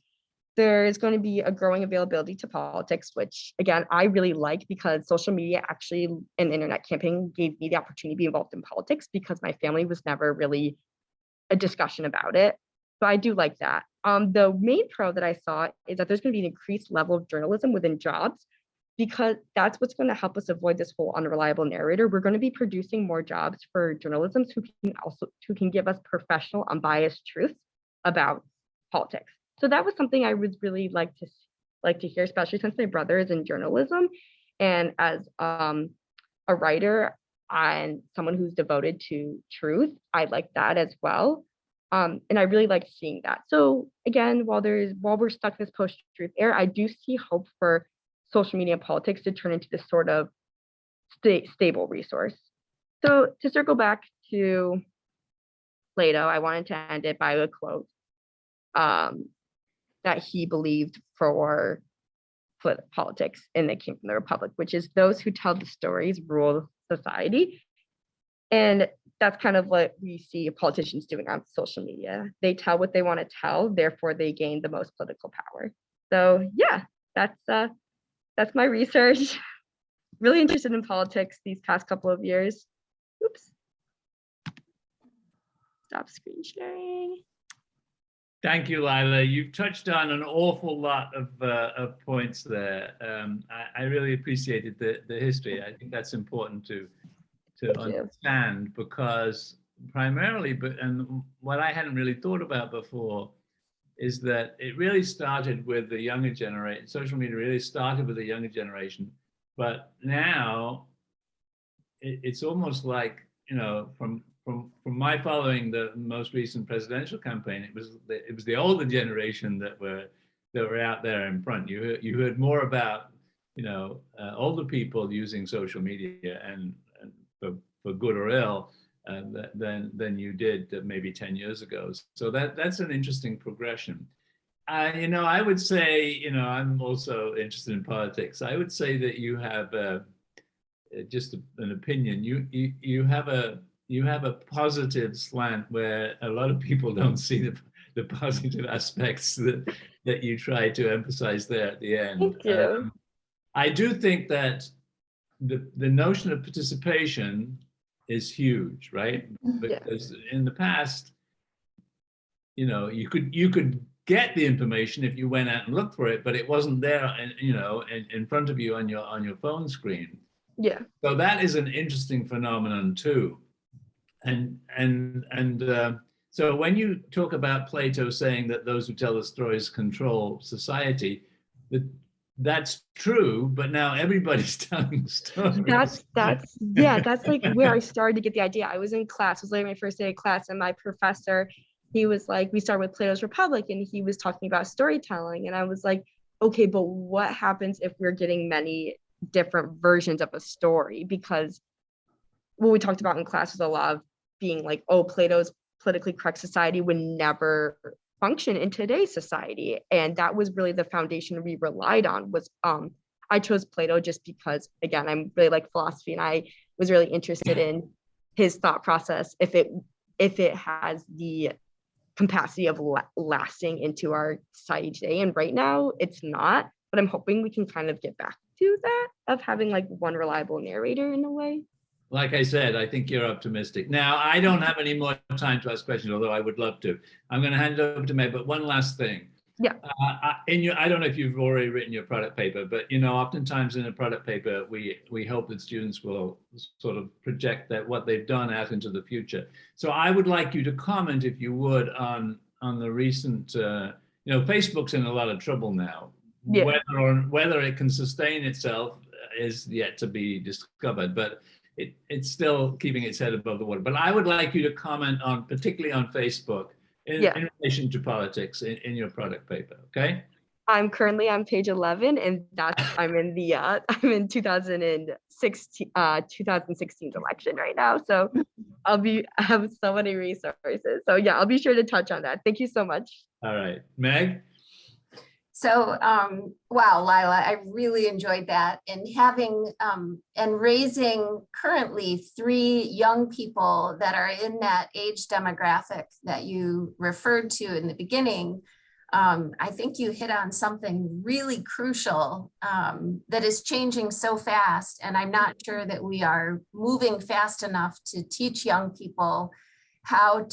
There is going to be a growing availability to politics, which again, I really like, because social media actually and internet campaigning gave me the opportunity to be involved in politics, because my family was never really a discussion about it. So I do like that. The main pro that I saw is that there's going to be an increased level of journalism within jobs, because that's what's going to help us avoid this whole unreliable narrator. We're going to be producing more jobs for journalism who can give us professional, unbiased truth about politics. So that was something I would really like to hear, especially since my brother is in journalism, and as a writer and someone who's devoted to truth, I like that as well. And I really like seeing that. So again, while we're stuck in this post-truth era, I do see hope for social media and politics to turn into this sort of stable resource. So to circle back to Plato, I wanted to end it by a quote that he believed for politics, and it came from the Republic, which is, those who tell the stories rule society. And that's kind of what we see politicians doing on social media. They tell what they want to tell, therefore they gain the most political power. So yeah, that's my research. Really interested in politics these past couple of years. Oops. Stop screen sharing. Thank you, Lila. You've touched on an awful lot of points there. I really appreciated the history. I think that's important to understand, because primarily, and what I hadn't really thought about before is that it really started with the younger generation. Social media really started with the younger generation, but now it's almost like, you know, from my following the most recent presidential campaign, it was the older generation that were out there in front. You heard more about, you know, older people using social media and for good or ill than you did maybe 10 years ago. So that's an interesting progression. You know, I would say, you know, I'm also interested in politics. I would say that you have just an opinion. You have a positive slant where a lot of people don't see the positive aspects that you try to emphasize there at the end. Thank you. I do think that the notion of participation is huge, right? Because in the past, you know, you could get the information if you went out and looked for it, but it wasn't there, you know, in front of you on your phone screen. Yeah. So that is an interesting phenomenon too. So when you talk about Plato saying that those who tell the stories control society, that's true, but now everybody's telling stories. That's like where I started to get the idea. I was in class, it was like my first day of class, and my professor, he was like, we started with Plato's Republic, and he was talking about storytelling, and I was like, okay, but what happens if we're getting many different versions of a story? Because what we talked about in class was a lot of being like, oh, Plato's politically correct society would never function in today's society, and that was really the foundation we relied on. Was I chose Plato just because, again, I'm really like philosophy, and I was really interested in his thought process, if it has the capacity of lasting into our society today. And right now it's not, but I'm hoping we can kind of get back to that, of having like one reliable narrator in a way. Like I said, I think you're optimistic. Now, I don't have any more time to ask questions, although I would love to. I'm going to hand it over to Meg, but one last thing. Yeah. I don't know if you've already written your product paper, but, you know, oftentimes in a product paper, we hope that students will sort of project that what they've done out into the future. So I would like you to comment, if you would, on the recent, you know, Facebook's in a lot of trouble now. Yeah. Whether it can sustain itself is yet to be discovered, but it's still keeping its head above the water. But I would like you to comment on, particularly on Facebook, in relation to politics in your product paper, okay? I'm currently on page 11, and I'm in 2016 election right now. So I have so many resources. So yeah, I'll be sure to touch on that. Thank you so much. All right, Meg? So, wow, Lila, I really enjoyed that, and having and raising currently 3 young people that are in that age demographic that you referred to in the beginning. I think you hit on something really crucial that is changing so fast, and I'm not sure that we are moving fast enough to teach young people how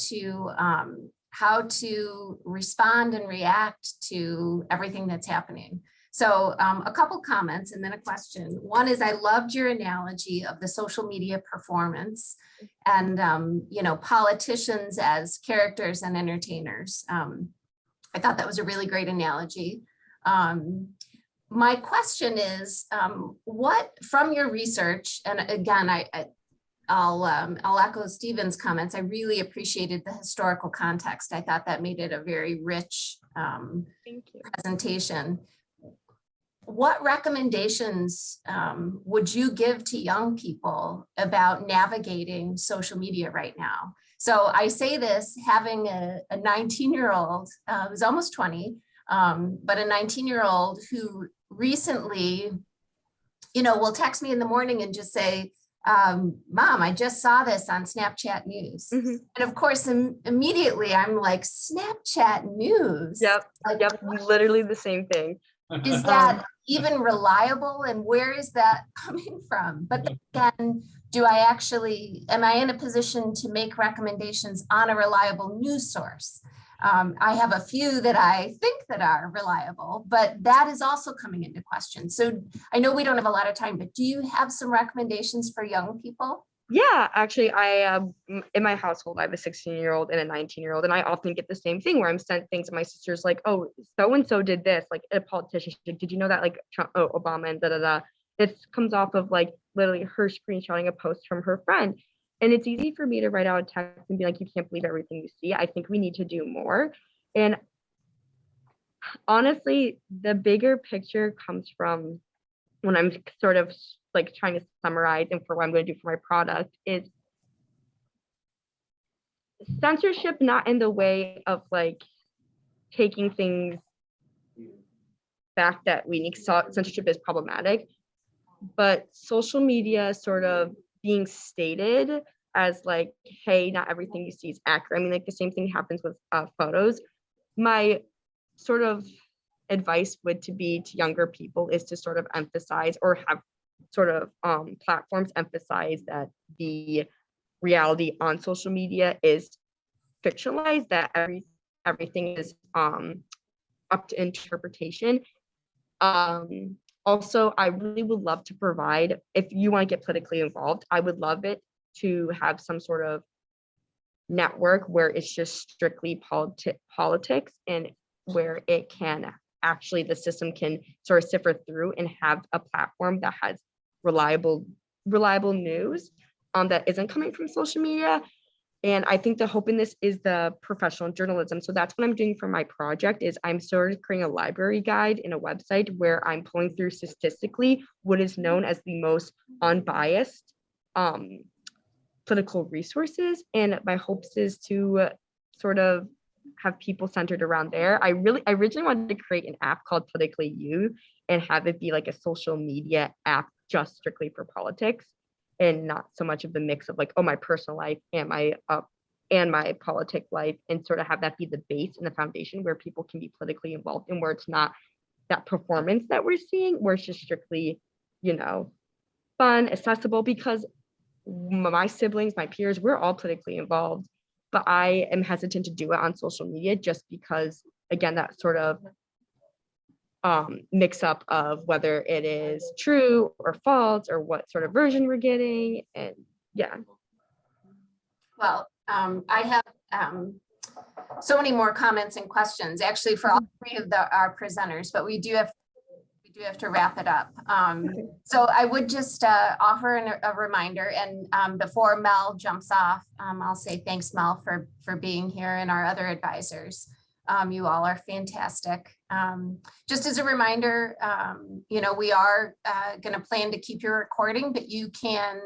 to respond and react to everything that's happening. So a couple comments and then a question. One is, I loved your analogy of the social media performance and you know, politicians as characters and entertainers. I thought that was a really great analogy. My question is, what from your research, and again, I'll echo Stephen's comments. I really appreciated the historical context. I thought that made it a very rich presentation. What recommendations would you give to young people about navigating social media right now? So I say this having a 19-year-old who's almost 20, but a 19-year-old who recently, you know, will text me in the morning and just say, Mom, I just saw this on Snapchat News. Mm-hmm. And of course, immediately I'm like, Snapchat News? Yep, literally the same thing. Is that even reliable? And where is that coming from? But then again, am I in a position to make recommendations on a reliable news source? I have a few that I think that are reliable, but that is also coming into question. So I know we don't have a lot of time, but do you have some recommendations for young people? Yeah, actually, in my household, I have a 16-year-old and a 19-year-old, and I often get the same thing where I'm sent things, and my sister's like, "Oh, so and so did this." Like a politician, did you know that? Like Trump, oh, Obama, and da da da. This comes off of like literally her screenshotting a post from her friend, and it's easy for me to write out a text and be like, "You can't believe everything you see." I think we need to do more, and honestly, the bigger picture comes from when I'm sort of like trying to summarize and for what I'm going to do for my product is censorship, not in the way of like taking things back that we need. Censorship is problematic, but social media sort of being stated as like, hey, not everything you see is accurate. I mean, like the same thing happens with photos. My sort of advice would to be to younger people is to sort of emphasize or have sort of platforms emphasize that the reality on social media is fictionalized, that everything is up to interpretation. Also, I really would love to provide, if you want to get politically involved, I would love it to have some sort of network where it's just strictly politics and where it can actually, the system can sort of sift through and have a platform that has reliable news that isn't coming from social media. And I think the hope in this is the professional journalism. So that's what I'm doing for my project is I'm sort of creating a library guide in a website where I'm pulling through statistically what is known as the most unbiased political resources. And my hopes is to sort of have people centered around there. I originally wanted to create an app called Politically You and have it be like a social media app just strictly for politics and not so much of the mix of like, oh, my personal life and my politic life, and sort of have that be the base and the foundation where people can be politically involved and where it's not that performance that we're seeing, where it's just strictly, fun, accessible, because my siblings, my peers, we're all politically involved. But I am hesitant to do it on social media just because, again, that sort of mix up of whether it is true or false or what sort of version we're getting. And yeah. Well, I have so many more comments and questions actually for all three of our presenters, but we do have to wrap it up. So I would just offer a reminder, and before Mel jumps off, I'll say thanks, Mel, for being here, and our other advisors. You all are fantastic. Just as a reminder, we are going to plan to keep your recording, but you can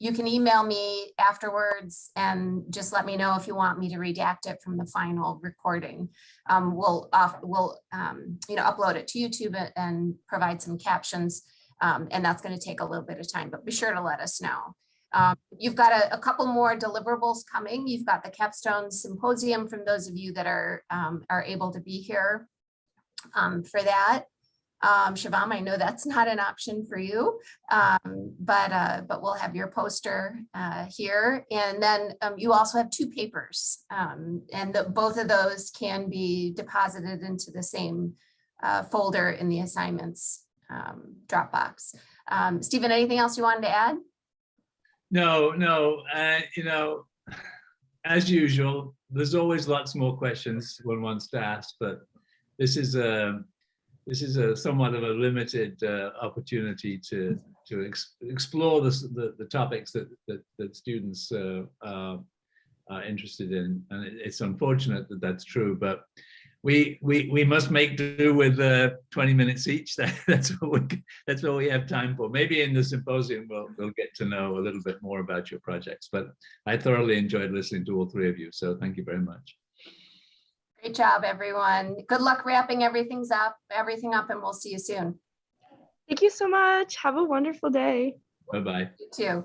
email me afterwards and just let me know if you want me to redact it from the final recording. We'll upload it to YouTube and provide some captions, and that's going to take a little bit of time, but be sure to let us know. You've got a couple more deliverables coming. You've got the Capstone Symposium from those of you that are able to be here for that. Shivam, I know that's not an option for you, but we'll have your poster here. And then you also have 2 papers, and both of those can be deposited into the same folder in the assignments Dropbox. Stephen, anything else you wanted to add? No, as usual, there's always lots more questions one wants to ask, but this is a somewhat of a limited opportunity to explore the topics that students are interested in, and it's unfortunate that that's true, but we must make do with 20 minutes each. That's all we have time for. Maybe in the symposium we'll get to know a little bit more about your projects, but I thoroughly enjoyed listening to all 3 of you, so thank you very much. Great job, everyone. Good luck wrapping everything up, and we'll see you soon. Thank you so much. Have a wonderful day. Bye-bye. You too.